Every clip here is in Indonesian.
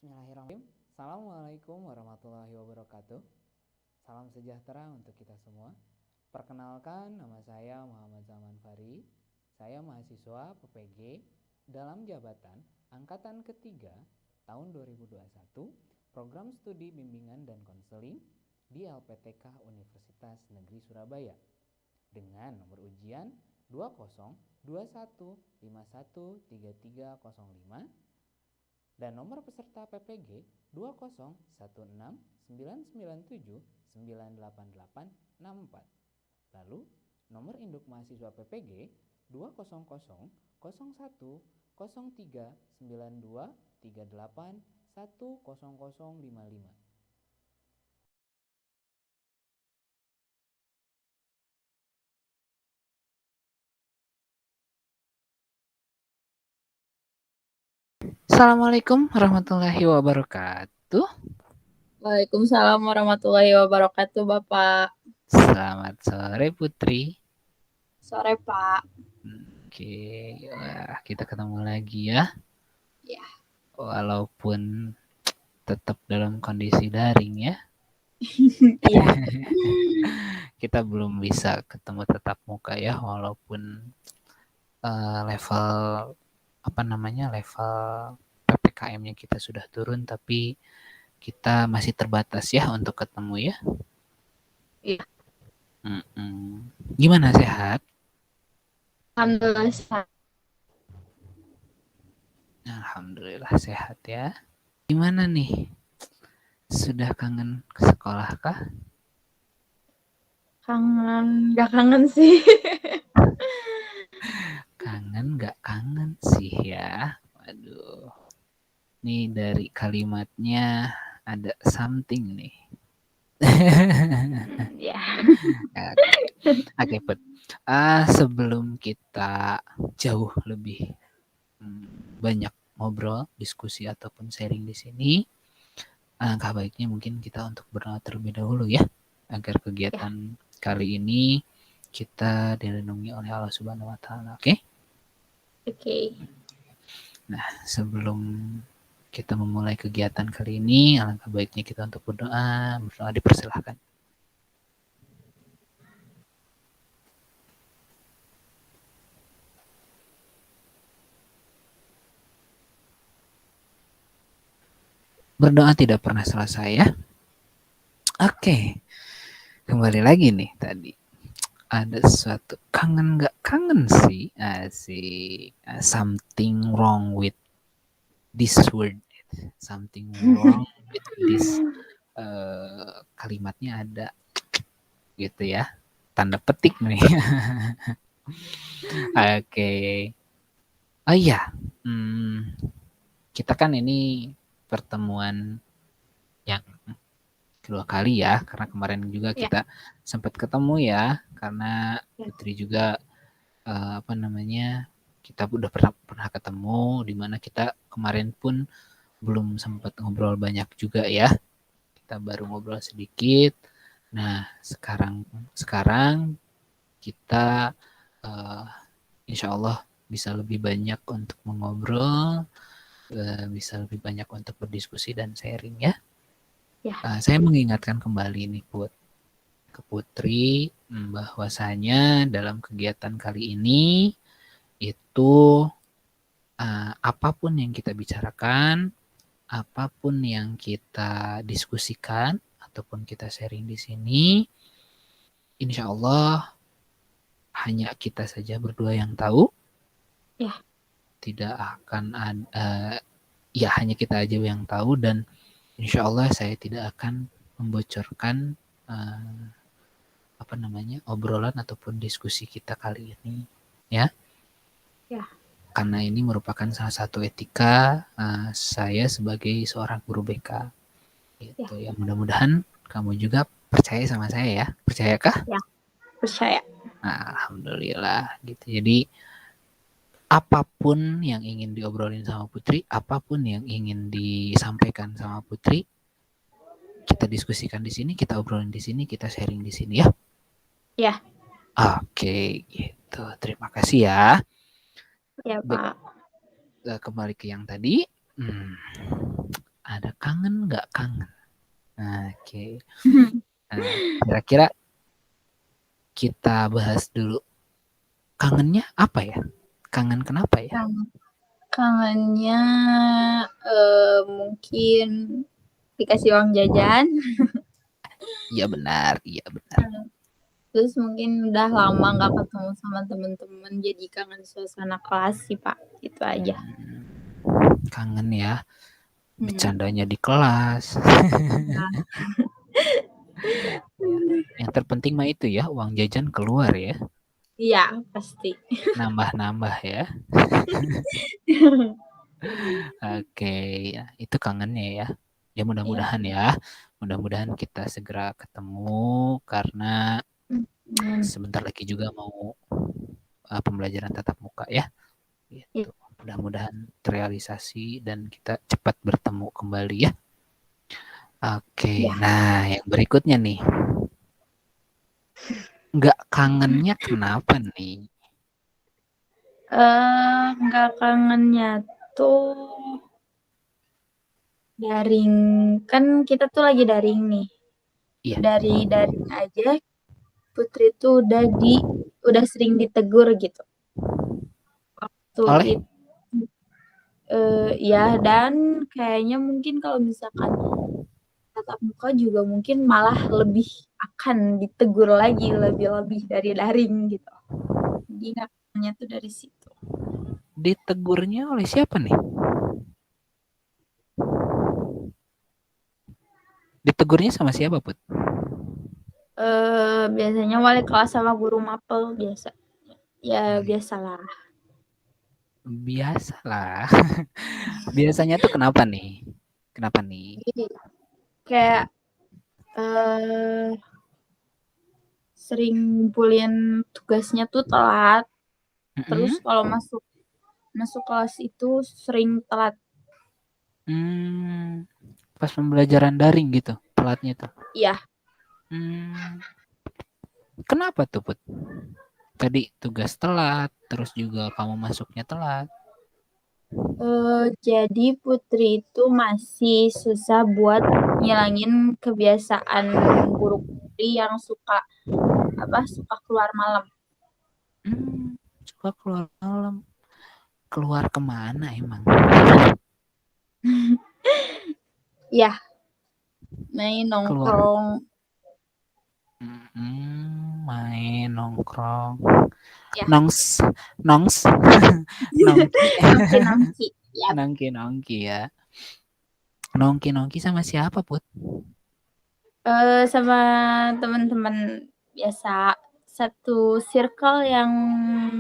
Bismillahirrahmanirrahim. Assalamualaikum warahmatullahi wabarakatuh. Salam sejahtera untuk kita semua. Perkenalkan, nama saya Muhammad Zaman Fari. Saya mahasiswa PPG dalam jabatan Angkatan Ketiga tahun 2021, Program Studi Bimbingan dan Konseling di LPTK Universitas Negeri Surabaya dengan nomor ujian 2021513305 dan nomor peserta PPG 2019997988864. Lalu nomor induk mahasiswa PPG 20001039238100055. Assalamualaikum warahmatullahi wabarakatuh. Waalaikumsalam warahmatullahi wabarakatuh, Bapak. Selamat sore, Putri. Sore, Pak. Oke, wah, kita ketemu lagi ya. Ya. Walaupun tetap dalam kondisi daring ya. Iya. Kita belum bisa ketemu tatap muka ya, walaupun level PPKM-nya kita sudah turun, tapi kita masih terbatas ya untuk ketemu ya. Iya. Gimana, sehat? Alhamdulillah sehat. Alhamdulillah sehat ya. Gimana nih? Sudah kangen ke sekolah kah? Kangen, gak kangen sih. Kangen gak kangen sih ya. Waduh. Nih dari kalimatnya ada something nih. Ya. Oke, Put. Sebelum kita jauh lebih banyak ngobrol, diskusi ataupun sharing di sini, alangkah baiknya mungkin kita untuk berdoa terlebih dahulu ya, agar kegiatan kali ini kita dilindungi oleh Allah Subhanahu wa Ta'ala. Oke? Oke. Nah, sebelum kita memulai kegiatan kali ini, alangkah baiknya kita untuk berdoa. Berdoa dipersilahkan. Berdoa tidak pernah selesai ya. Oke. Kembali lagi nih tadi. Ada sesuatu kangen gak kangen sih? Asik. Something wrong with this word. Something wrong with this. Kalimatnya ada gitu ya. Tanda petik nih. Oke. Oh iya. Kita kan ini pertemuan yang kedua kali ya, karena kemarin juga kita sempat ketemu ya, karena Putri juga kita udah pernah ketemu, di mana kita kemarin pun belum sempat ngobrol banyak juga ya, kita baru ngobrol sedikit. Nah sekarang kita insya Allah bisa lebih banyak untuk mengobrol, bisa lebih banyak untuk berdiskusi dan sharing ya. Saya mengingatkan kembali nih ke Putri bahwasanya dalam kegiatan kali ini itu apapun yang kita bicarakan, apapun yang kita diskusikan ataupun kita sharing di sini, insya Allah hanya kita saja berdua yang tahu. Ya. Tidak akan ada, ya hanya kita aja yang tahu, dan insya Allah saya tidak akan membocorkan obrolan ataupun diskusi kita kali ini ya. Ya. Karena ini merupakan salah satu etika saya sebagai seorang guru BK gitu ya. Mudah-mudahan kamu juga percaya sama saya ya. Percayakah? Ya, percaya. Nah, alhamdulillah gitu. Jadi apapun yang ingin diobrolin sama Putri, apapun yang ingin disampaikan sama Putri, kita diskusikan di sini, kita obrolin di sini, kita sharing di sini ya. Ya. Oke, gitu. Terima kasih ya. Ya, Pak. Kembali ke yang tadi. nggak kangen. Oke. Nah, kira-kira kita bahas dulu. Kangennya apa ya? Kangen kenapa ya? Kangennya mungkin dikasih uang jajan. Iya benar, iya benar. Terus mungkin udah lama nggak ketemu sama teman-teman, jadi kangen suasana kelas sih Pak. Itu aja. Kangen ya, bercandanya di kelas. Ya. Yang terpenting mah itu ya, uang jajan keluar ya. Iya, pasti. Nambah-nambah ya. Oke, ya, itu kangennya ya. Ya mudah-mudahan ya. Mudah-mudahan kita segera ketemu karena sebentar lagi juga mau pembelajaran tatap muka ya. Gitu. Mudah-mudahan terrealisasi dan kita cepat bertemu kembali ya. Oke, nah yang berikutnya nih. Nggak kangennya kenapa nih? Nggak kangennya tuh daring, kan kita tuh lagi daring nih. Iya. Dari daring aja Putri tuh udah sering ditegur gitu. Waktu Oleh? itu ya, dan kayaknya mungkin kalau misalkan tatap muka juga mungkin malah lebih akan ditegur lagi lebih dari daring gitu. Jadi kangennya tuh dari situ. Ditegurnya oleh siapa nih? Ditegurnya sama siapa, Put? Biasanya wali kelas sama guru mapel biasa. Ya biasalah. Biasalah. Biasanya tuh kenapa nih? Kenapa nih? Kayak sering ngumpulin tugasnya tuh telat. Terus kalau masuk kelas itu sering telat. Pas pembelajaran daring gitu, telatnya tuh. Iya. Kenapa tuh, Put? Tadi tugas telat, terus juga kamu masuknya telat. Jadi Putri itu masih susah buat ngilangin kebiasaan guru Putri yang suka keluar malam. Suka keluar malam. Keluar kemana emang? Ya, main nongkrong. Main nongkrong. Ya. Nongki. Nongki. Ya. Nongki ya. Nongki sama siapa, Put? Sama teman-teman biasa, satu circle yang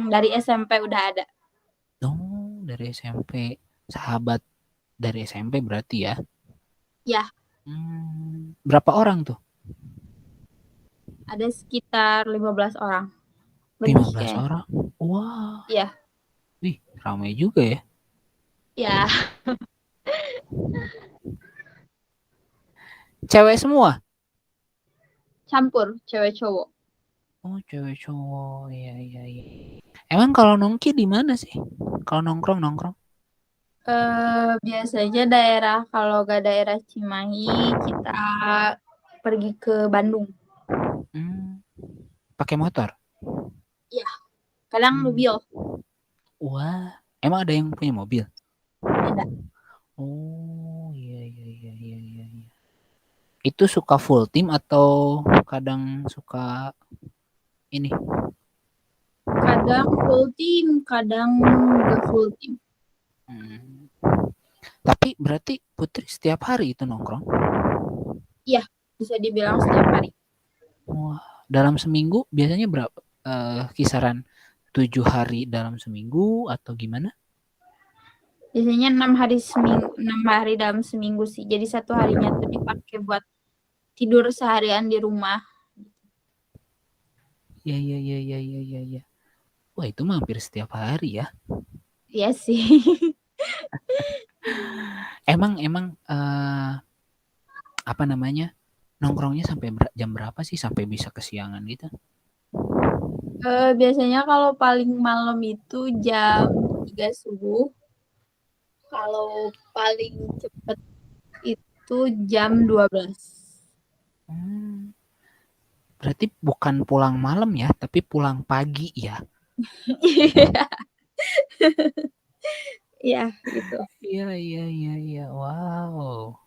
dari SMP udah ada. Oh, dari SMP. Sahabat dari SMP berarti ya? Ya. Berapa orang tuh? Ada sekitar 15 orang. 15 orang? Wah. Iya. Wih, ramai juga ya. Ya. Cewek semua? Campur, cewek cowok. Oh, cewek cowok. Iya. Emang kalau nongki di mana sih? Kalau nongkrong? Biasanya kalau gak daerah Cimahi, kita pergi ke Bandung. Pakai motor? Iya. Kadang mobil. Wah, emang ada yang punya mobil? Ada. Oh, iya. Itu suka full tim atau kadang suka ini? Kadang full tim, kadang gak full tim. Tapi berarti Putri setiap hari itu nongkrong? Iya, bisa dibilang setiap hari. Wah, dalam seminggu biasanya berapa? Kisaran 7 hari dalam seminggu atau gimana? Biasanya 6 hari dalam seminggu sih. Jadi 1 harinya tuh dipakai buat tidur seharian di rumah. Iya. Wah, itu mah hampir setiap hari ya. Iya sih. Emang apa namanya? Nongkrongnya sampai jam berapa sih sampai bisa kesiangan gitu? Biasanya kalau paling malam itu jam 3 subuh. Kalau paling cepat itu itu jam 12. Berarti bukan pulang malam ya, tapi pulang pagi ya? Iya. Iya, gitu. Iya. Wow.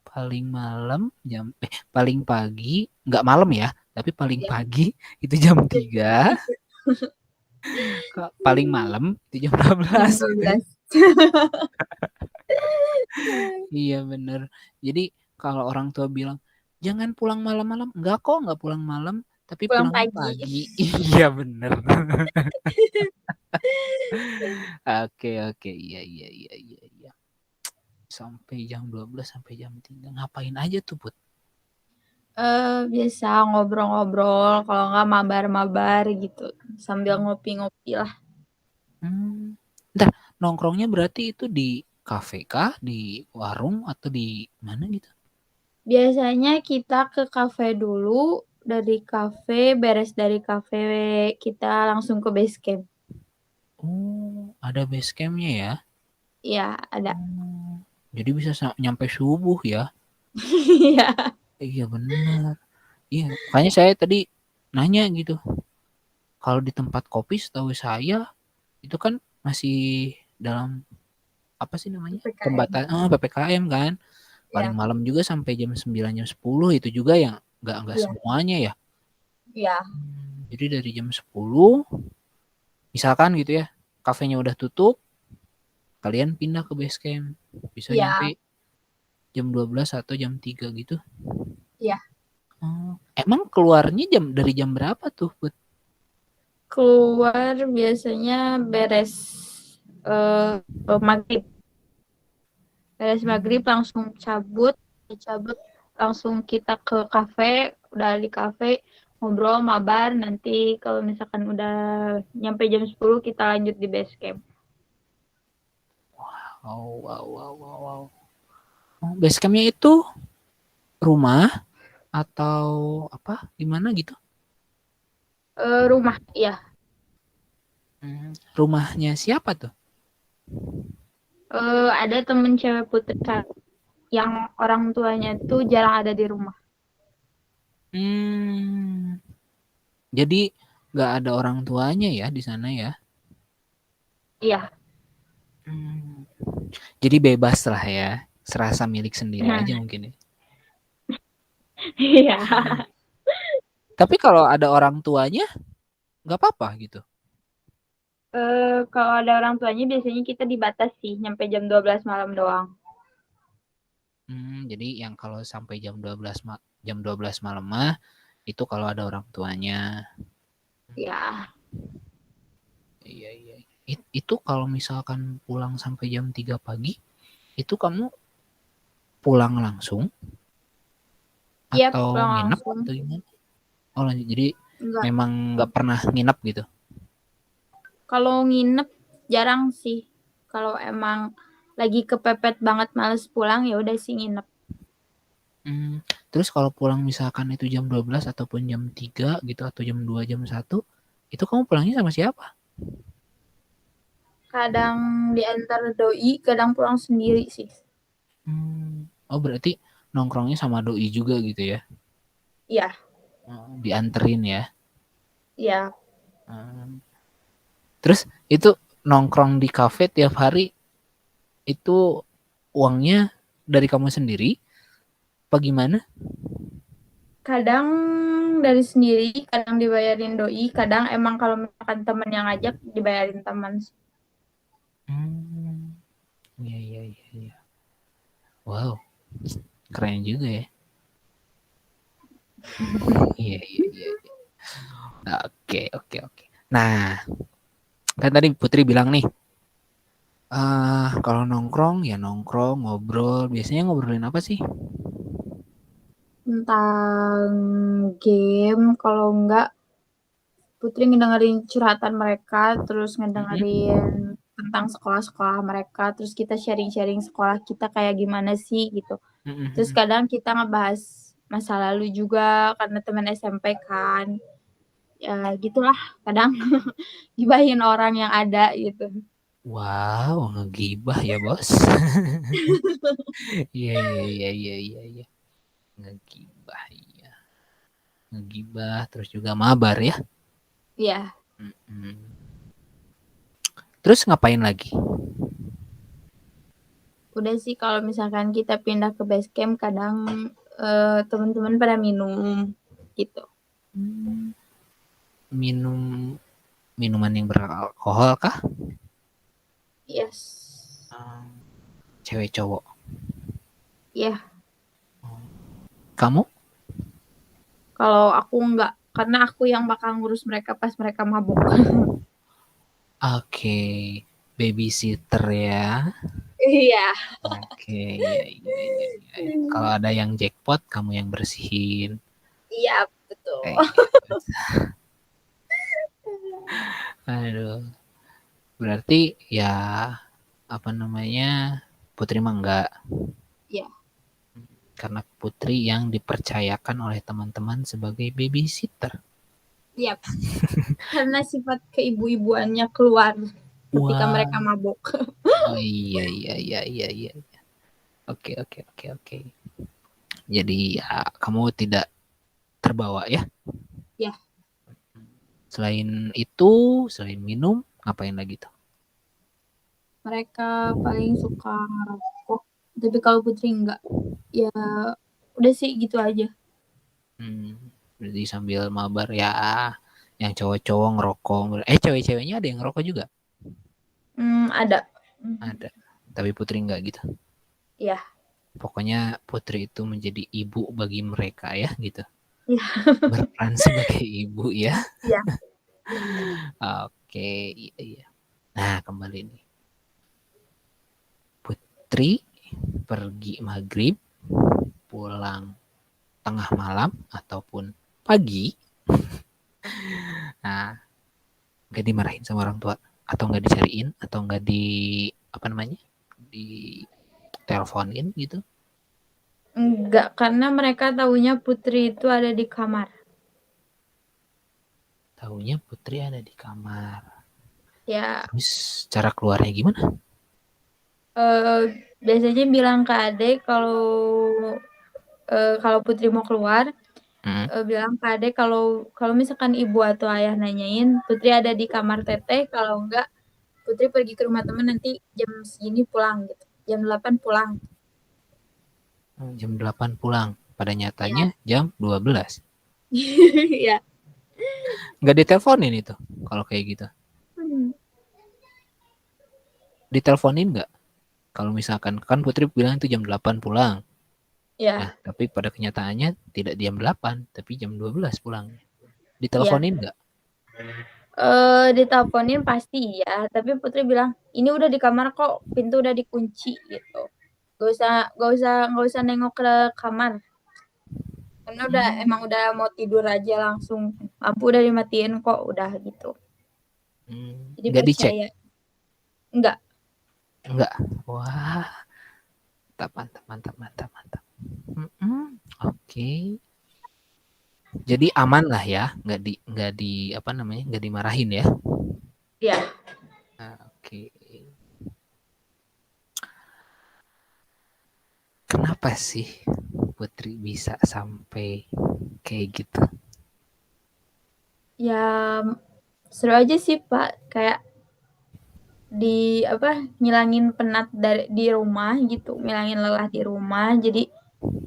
Paling pagi, nggak malam ya, tapi paling Iya. pagi itu jam 3, paling malam itu jam Jam 12 gitu ya. 12. Iya bener. Jadi kalau orang tua bilang, jangan pulang malam-malam. Enggak kok, nggak pulang malam, tapi Pulang pulangnya pagi. pagi. Iya bener. Oke. Iya. Sampai jam 12 sampai jam 3. Ngapain aja tuh, Put? Biasa ngobrol-ngobrol, kalau nggak mabar-mabar gitu, sambil ngopi-ngopi lah. Bentar, nongkrongnya berarti itu di kafe kah, di warung, atau di mana gitu? Biasanya kita ke kafe dulu, beres dari kafe kita langsung ke base camp. Oh, ada base campnya ya? Iya, ada. Jadi bisa nyampe subuh ya? Iya. Iya bener. Iya, makanya saya tadi nanya gitu. Kalau di tempat kopi setahu saya itu kan masih dalam apa sih namanya? PPKM. PPKM kan. Paling Iya. malam juga sampai jam 9 jam 10 itu juga yang nggak Iya. semuanya ya. Iya. Jadi dari jam 10 misalkan gitu ya, kafenya udah tutup, kalian pindah ke base camp. Bisa Iya. nyampe jam 12 atau jam 3 gitu. Iya. Emang keluarnya dari jam berapa tuh, Put? Keluar biasanya beres maghrib. Beres maghrib langsung cabut langsung kita ke kafe, udah di kafe ngobrol mabar, nanti kalau misalkan udah nyampe jam 10 kita lanjut di base camp. Wow. Base campnya itu rumah atau apa? Gimana gitu? Rumah, iya. Rumahnya siapa tuh? Ada temen cewek Putri yang orang tuanya tuh jarang ada di rumah. Jadi nggak ada orang tuanya ya di sana ya? Iya. Jadi bebas lah ya, serasa milik sendiri aja mungkin ya. Iya. Tapi kalau ada orang tuanya nggak apa-apa gitu. Kalau ada orang tuanya biasanya kita dibatasi nyampe jam 12 malam doang. Jadi yang kalau sampai jam 12 malam mah itu kalau ada orang tuanya. Ya. Iya. Itu kalau misalkan pulang sampai jam 3 pagi, itu kamu pulang langsung Iya, atau pulang nginep langsung. atau gimana? Oh lanjut, jadi Enggak. memang nggak pernah nginep gitu? Kalau nginep jarang sih. Kalau emang lagi kepepet banget males pulang ya udah sih nginep. Terus kalau pulang misalkan itu jam 12 ataupun jam 3 gitu atau jam 2 jam 1, itu kamu pulangnya sama siapa? Kadang diantar doi, kadang pulang sendiri sih. Oh berarti nongkrongnya sama doi juga gitu ya? Iya. Dianterin ya? Iya. Terus itu nongkrong di kafe tiap hari itu uangnya dari kamu sendiri? Apa gimana? Kadang dari sendiri, kadang dibayarin doi, kadang emang kalau misalkan temen yang ngajak dibayarin teman. Iya. Wow, keren juga ya. Iya. Oke. Nah, kan tadi Putri bilang nih, kalau nongkrong ya nongkrong, ngobrol. Biasanya ngobrolin apa sih? Tentang game, kalau enggak Putri ngedengerin curhatan mereka, terus ngedengerin tentang sekolah-sekolah mereka, terus kita sharing-sharing sekolah kita kayak gimana sih gitu. Terus kadang kita ngebahas masa lalu juga karena teman SMP kan. Ya gitulah, kadang gibahin orang yang ada gitu. Wow, ngegibah ya, Bos. Iya, iya, iya, iya, iya, iya. Ngegibah, iya. Ngegibah, terus juga mabar ya. Iya. Mm-mm. Terus ngapain lagi? Udah sih kalau misalkan kita pindah ke base camp kadang teman-teman pada minum gitu. Minum minuman yang beralkohol kah? Yes. Cewek cowok. Iya. Kamu? Kalau aku enggak, karena aku yang bakal ngurus mereka pas mereka mabuk. Oke, babysitter ya. Iya. Oke, iya, iya, iya, iya. Kalau ada yang jackpot, kamu yang bersihin. Iya, betul. Kayak gitu. Aduh, berarti ya apa namanya, Putri mah enggak. Iya. Karena Putri yang dipercayakan oleh teman-teman sebagai babysitter. Iya. Karena sifat keibu-ibuannya keluar ketika Wah, mereka mabuk. oh iya, iya, iya, iya, iya. Oke, oke, oke, oke. Jadi ya kamu tidak terbawa ya. Ya. Selain itu, selain minum, ngapain lagi tuh? Mereka paling suka ngerokok. Tapi kalau Putri enggak, ya udah sih gitu aja. Berarti sambil mabar ya, yang cowok-cowok ngerokok. Cewek-ceweknya ada yang ngerokok juga? Ada. Ada. Tapi Putri enggak gitu. Ya. Pokoknya Putri itu menjadi ibu bagi mereka ya gitu. Ya. Berperan sebagai ibu ya. Ya. Oke, iya, iya. Nah, kembali nih. Putri pergi maghrib, pulang tengah malam ataupun pagi. Nah, nggak dimarahin sama orang tua atau nggak dicariin atau nggak di apa namanya di teleponin gitu? Enggak, karena mereka tahunya Putri itu ada di kamar. Taunya Putri ada di kamar. Ya. Terus cara keluarnya gimana? Biasanya bilang ke adek kalau Putri mau keluar, bilang ke adek kalau misalkan ibu atau ayah nanyain Putri ada di kamar teteh, kalau enggak Putri pergi ke rumah teman nanti jam segini pulang gitu. Jam 8 pulang. Jam 8 pulang. Pada Ya. nyatanya jam 12. Ya. Nggak diteleponin itu kalau kayak gitu. Diteleponin nggak? Kalau misalkan kan Putri bilang itu jam 8 pulang. Ya. Nah, tapi pada kenyataannya tidak jam 8, tapi jam 12 pulang. Ya. Diteleponin nggak? Diteleponin pasti ya, tapi Putri bilang ini udah di kamar kok, pintu udah dikunci gitu. Gak usah nengok ke kamar. Karena emang udah mau tidur aja langsung. Lampu udah dimatiin kok, udah gitu. Jadi Nggak dicek? percaya. Enggak. Enggak. Wah, mantap, mantap, mantap, mantap, mantap. Oke. Jadi aman lah ya, nggak di apa namanya, nggak dimarahin ya? Iya. Oke. Kenapa sih Putri bisa sampai kayak gitu? Ya seru aja sih Pak, kayak ngilangin penat di rumah gitu, ngilangin lelah di rumah, jadi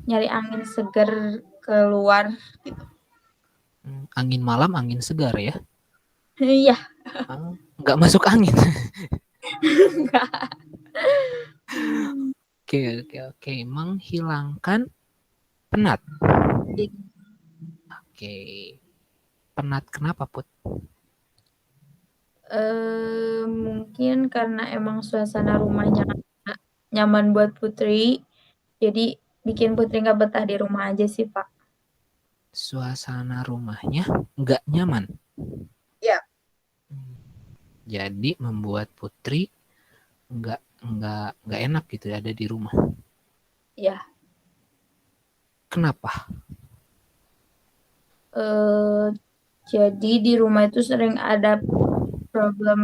nyari angin segar keluar gitu. Angin malam, angin segar ya? Iya. Nggak masuk angin. Enggak. Oke, oke, oke. Menghilangkan penat. Oke. Penat kenapa, Put? Mungkin karena emang suasana rumahnya nyaman buat Putri, jadi bikin Putri nggak betah di rumah aja sih Pak. Suasana rumahnya nggak nyaman. Ya. Jadi membuat Putri nggak enak gitu ya ada di rumah. Ya. Kenapa? Jadi di rumah itu sering ada problem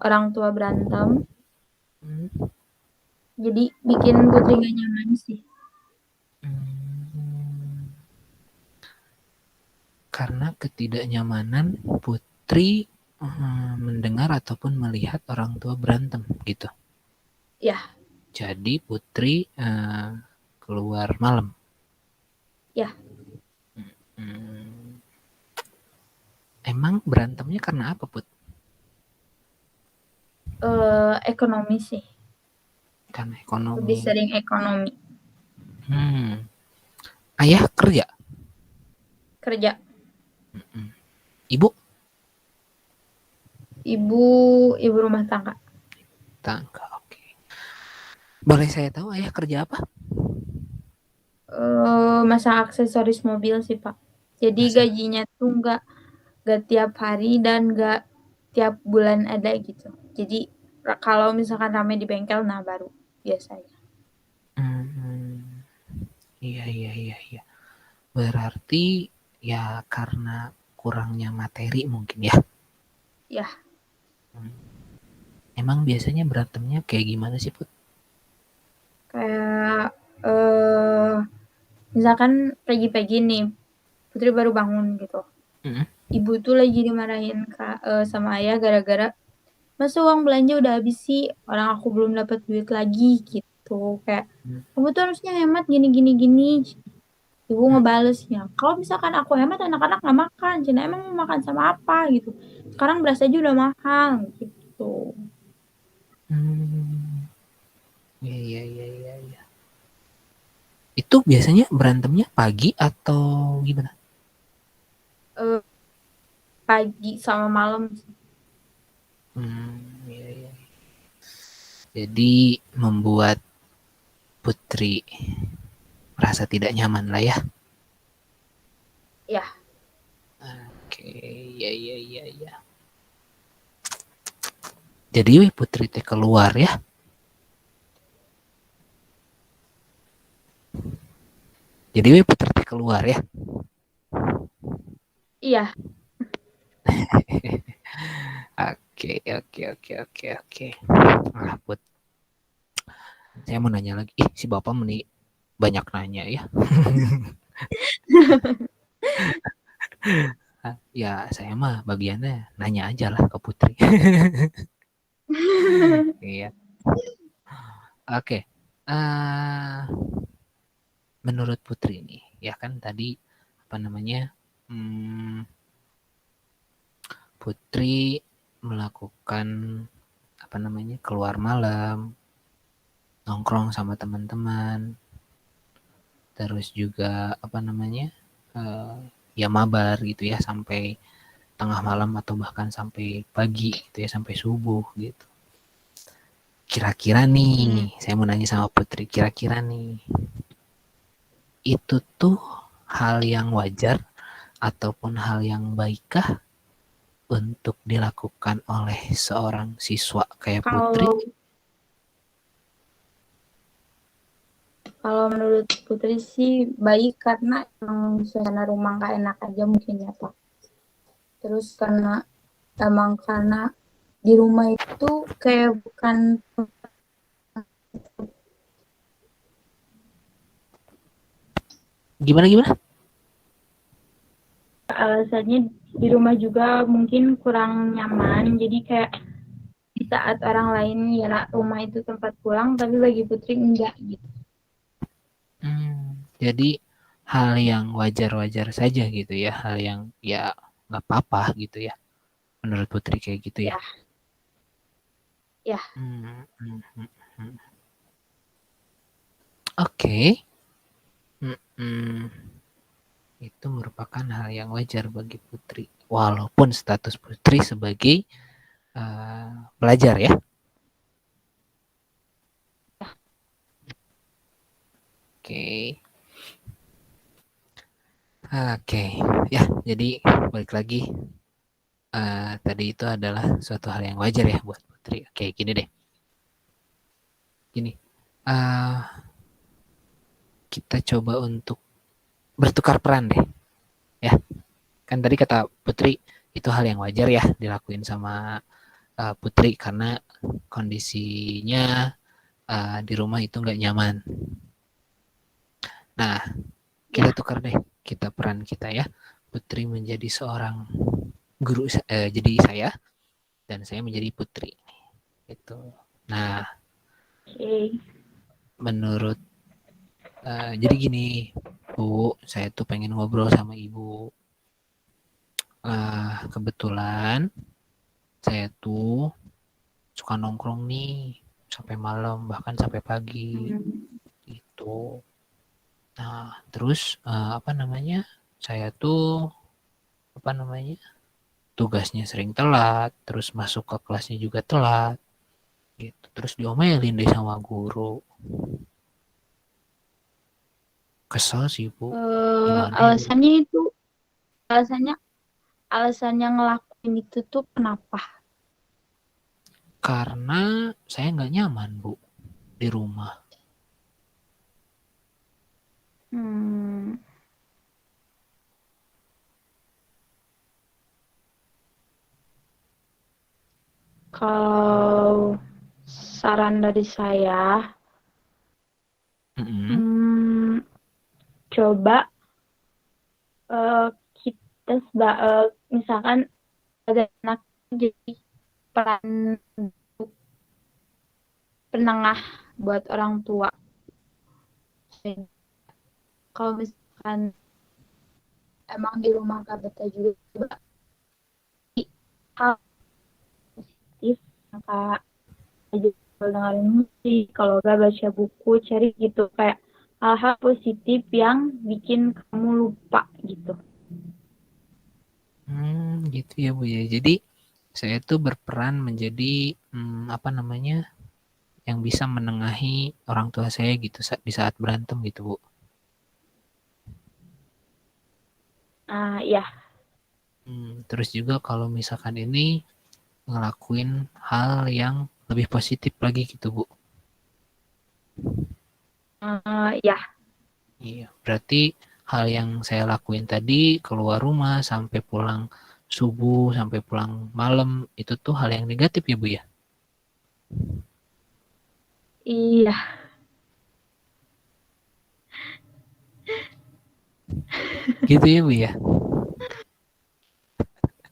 orang tua berantem. Jadi bikin Putri gak nyaman sih. Karena ketidaknyamanan Putri mendengar ataupun melihat orang tua berantem gitu. Ya. Jadi Putri keluar malam. Ya. Emang berantemnya karena apa, Put? Ekonomi sih. Karena ekonomi. Lebih sering ekonomi. Ayah kerja? Kerja. Ibu? Ibu rumah tangga. Oke. Boleh saya tahu ayah kerja apa? Masang aksesoris mobil sih, Pak. Jadi gajinya tuh nggak tiap hari dan nggak tiap bulan ada gitu. Jadi kalau misalkan ramai di bengkel, nah baru biasanya. Iya. Berarti ya karena kurangnya materi mungkin ya? Ya. Emang biasanya berantemnya kayak gimana sih, Put? Kayak misalkan pagi-pagi nih, Putri baru bangun gitu. Ibu tuh lagi dimarahin sama ayah gara-gara, masa uang belanja udah habis sih, orang aku belum dapat duit lagi gitu. Kayak kamu tuh harusnya hemat gini. Ibu ngebalesnya, kalau misalkan aku hemat anak-anak nggak makan, Cina emang mau makan sama apa gitu. Sekarang beras aja udah mahal gitu. Iya. Itu biasanya berantemnya pagi atau gimana? Pagi sama malam. Iya. Jadi membuat Putri merasa tidak nyaman lah ya? Ya. Oke, iya. Jadi Putri teh keluar ya? Jadi Putri teh keluar ya? Iya. Oke. Nah, Put. Saya mau nanya lagi. Si Bapak banyak nanya ya. Ya, saya mah bagiannya nanya aja lah ke Putri. Iya. Oke. Menurut Putri nih, ya kan tadi apa namanya? Putri melakukan apa namanya? Keluar malam, nongkrong sama teman-teman. Terus juga apa namanya? Ya mabar gitu ya sampai tengah malam atau bahkan sampai pagi gitu ya, sampai subuh gitu. Kira-kira nih, saya mau nanya sama Putri, kira-kira nih, itu tuh hal yang wajar ataupun hal yang baikkah untuk dilakukan oleh seorang siswa kayak Putri? Kalau menurut Putri sih baik karena suasana rumah nggak enak aja mungkin ya Pak. Terus karena di rumah itu kayak bukan Gimana? Alasannya di rumah juga mungkin kurang nyaman, jadi kayak di saat orang lain ya rumah itu tempat pulang, tapi bagi Putri enggak gitu. Jadi hal yang wajar-wajar saja gitu ya, hal yang ya nggak apa-apa gitu ya, menurut Putri kayak gitu ya. Ya. Oke. Itu merupakan hal yang wajar bagi Putri, walaupun status Putri sebagai pelajar ya. Oke, ya. Jadi balik lagi, tadi itu adalah suatu hal yang wajar ya buat Putri. Oke, gini deh. Kita coba untuk bertukar peran deh, ya. Kan tadi kata Putri itu hal yang wajar ya dilakuin sama Putri karena kondisinya di rumah itu nggak nyaman. Nah, kita tukar deh peran kita ya. Putri menjadi seorang guru, jadi saya, dan saya menjadi Putri. Gitu. Nah, menurut jadi gini, Bu, saya tuh pengen ngobrol sama Ibu. Kebetulan saya tuh suka nongkrong nih sampai malam, bahkan sampai pagi gitu. Nah, terus saya tuh tugasnya sering telat, terus masuk ke kelasnya juga telat gitu. Terus diomelin deh sama guru. Kesel sih, Bu. Gimana ya, Bu? Alasannya ngelakuin itu tuh kenapa? Karena saya nggak nyaman, Bu, di rumah. Kalau saran dari saya, coba kita misalkan ada anak jadi peran penengah buat orang tua. Kalau misalkan emang di rumah gak betah juga, coba hal positif, kayak dengerin musik, kalau gak baca buku, cari gitu kayak hal-hal positif yang bikin kamu lupa gitu. Gitu ya, Bu ya. Jadi saya tuh berperan menjadi yang bisa menengahi orang tua saya gitu di saat berantem gitu, Bu. Ya. Terus juga kalau misalkan ini ngelakuin hal yang lebih positif lagi gitu, Bu. Ya. Iya, berarti hal yang saya lakuin tadi, keluar rumah sampai pulang subuh, sampai pulang malam, itu tuh hal yang negatif ya, Bu ya? Iya. Gitu ya, Bu ya?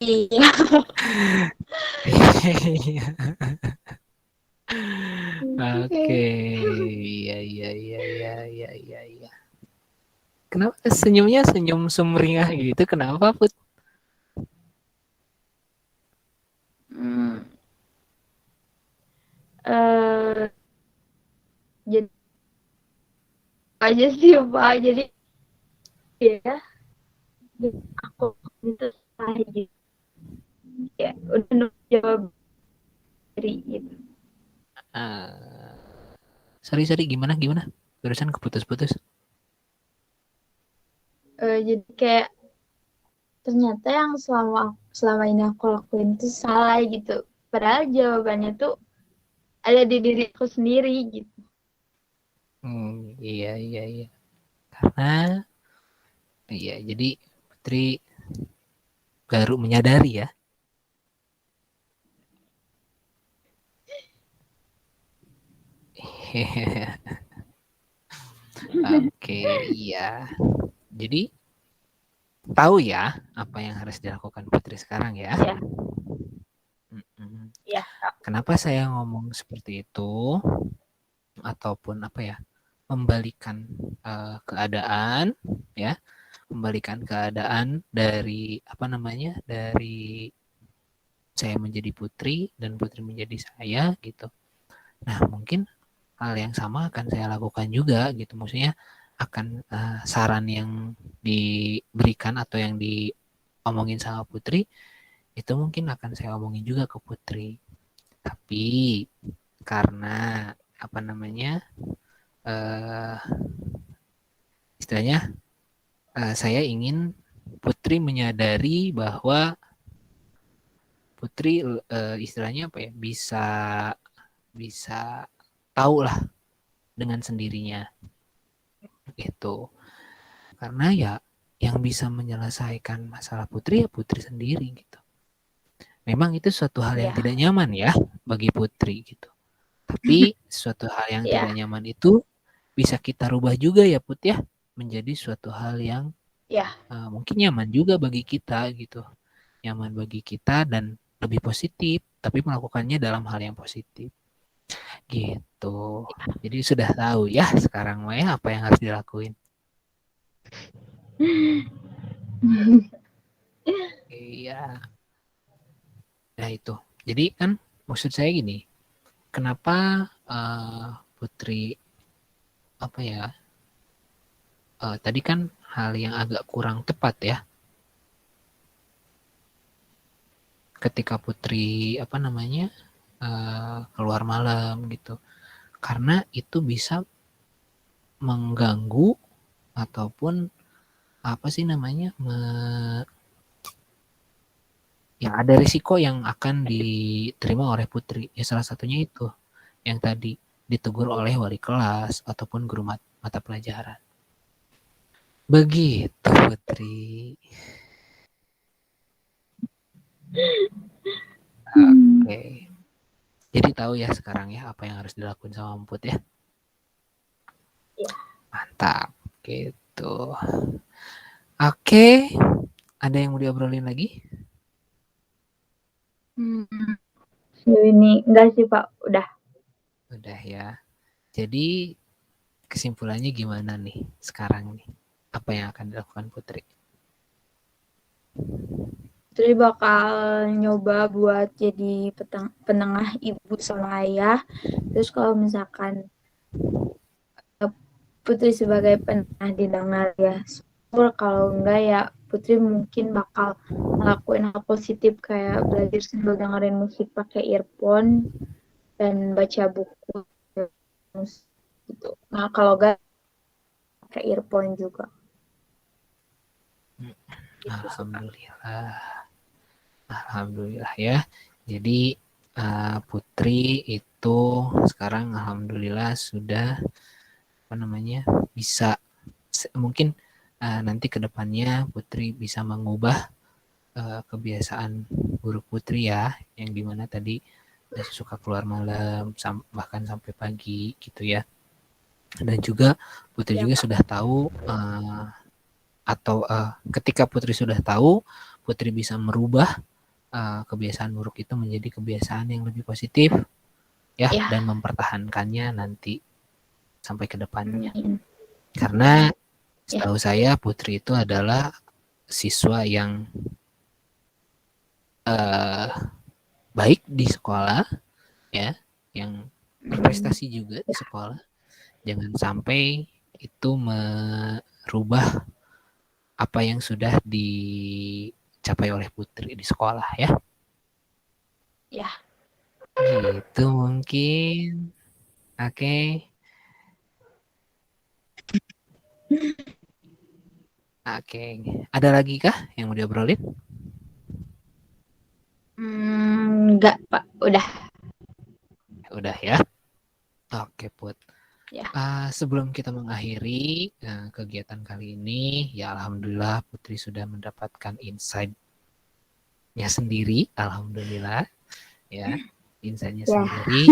Iya. Oke, iya, iya, iya, iya, iya, iya, iya. Kenapa senyumnya senyum sumringah gitu? Kenapa, Put? Jadi aja sih Pak, jadi ya aku itu aja ya udah jawab dari gitu. Sorry, gimana? Barusan keputus-putus. Jadi kayak ternyata yang selama ini aku lakuin itu salah gitu. Padahal jawabannya tuh ada di diriku sendiri gitu. Iya. Karena, iya, jadi Putri baru menyadari ya. Oke, iya. Jadi tahu ya apa yang harus dilakukan Putri sekarang ya. Ya. Ya. Kenapa saya ngomong seperti itu? Ataupun membalikan keadaan ya, membalikan keadaan dari dari saya menjadi Putri dan Putri menjadi saya gitu. Nah, mungkin hal yang sama akan saya lakukan juga gitu. Maksudnya akan saran yang diberikan atau yang diomongin sama Putri itu mungkin akan saya omongin juga ke Putri. Tapi karena istilahnya saya ingin Putri menyadari bahwa Putri istilahnya bisa tahu lah dengan sendirinya gitu. Karena ya yang bisa menyelesaikan masalah Putri ya Putri sendiri gitu. Memang itu suatu hal yang Iya. tidak nyaman ya bagi Putri gitu. Tapi suatu hal yang Iya. tidak nyaman itu bisa kita rubah juga ya Put ya, menjadi suatu hal yang Iya. mungkin nyaman juga bagi kita gitu. Nyaman bagi kita dan lebih positif, tapi melakukannya dalam hal yang positif. Gitu. Jadi sudah tahu ya sekarang Maya apa yang harus dilakuin. Iya. Nah itu. Jadi kan maksud saya gini, kenapa Putri apa ya? Tadi kan hal yang agak kurang tepat ya. Ketika Putri apa namanya keluar malam gitu, karena itu bisa mengganggu ataupun apa sih namanya ya ada risiko yang akan diterima oleh Putri. Ya salah satunya itu yang tadi ditegur oleh wali kelas ataupun guru mata pelajaran. Begitu Putri. Oke. Jadi tahu ya sekarang ya apa yang harus dilakuin sama Emput ya. Iya. Mantap. Gitu. Oke. Ada yang mau diobrolin lagi? Ini enggak sih Pak, udah. Udah ya. Jadi kesimpulannya gimana nih sekarang nih? Apa yang akan dilakukan Putri? Putri bakal nyoba buat jadi penengah ibu sama ayah. Terus kalau misalkan Putri sebagai penengah didengar ya, kalau enggak ya Putri mungkin bakal ngelakuin hal positif kayak belajar sambil dengerin musik pakai earphone dan baca buku gitu. Nah kalau enggak pakai earphone juga. Alhamdulillah. Alhamdulillah ya. Jadi Putri itu sekarang alhamdulillah sudah apa namanya bisa mungkin nanti kedepannya Putri bisa mengubah kebiasaan buruk Putri ya, yang dimana tadi masih suka keluar malam bahkan sampai pagi gitu ya. Dan juga Putri juga sudah tahu atau ketika Putri sudah tahu, Putri bisa merubah kebiasaan buruk itu menjadi kebiasaan yang lebih positif ya, dan mempertahankannya nanti sampai ke depannya. Karena setahu saya Putri itu adalah siswa yang baik di sekolah ya, yang berprestasi juga di sekolah. Jangan sampai itu merubah apa yang sudah dicapai oleh Putri di sekolah ya. Ya. Gitu mungkin. Oke. Oke. Ada lagi kah yang mau diobrolin? Enggak, Pak. Udah. Udah ya. Oke, Put. Ya. Sebelum kita mengakhiri kegiatan kali ini, ya alhamdulillah Putri sudah mendapatkan insight-nya sendiri, alhamdulillah ya, insight-nya sendiri.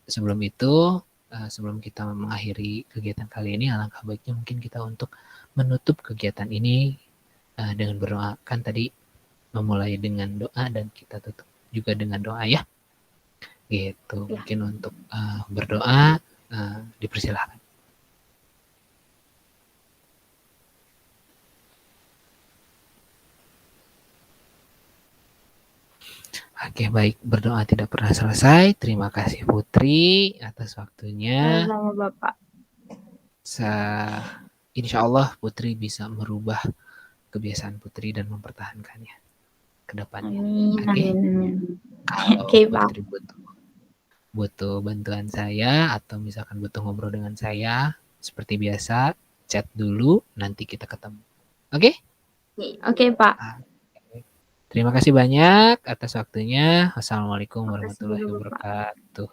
Sebelum itu, sebelum kita mengakhiri kegiatan kali ini, alangkah baiknya mungkin kita untuk menutup kegiatan ini dengan berdoa. Kan tadi memulai dengan doa dan kita tutup juga dengan doa ya. Gitu. Mungkin untuk berdoa dipersilahkan. Oke, baik. Berdoa tidak pernah selesai. Terima kasih Putri atas waktunya. Sama Bapak. Insya Allah Putri bisa merubah kebiasaan Putri dan mempertahankannya ke depannya. Oke. Kalau Putri butuh bantuan saya atau misalkan butuh ngobrol dengan saya, seperti biasa, chat dulu, nanti kita ketemu. Oke? Oke, Pak. Terima kasih banyak atas waktunya. Wassalamualaikum warahmatullahi wabarakatuh.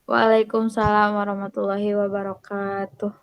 Waalaikumsalam warahmatullahi wabarakatuh.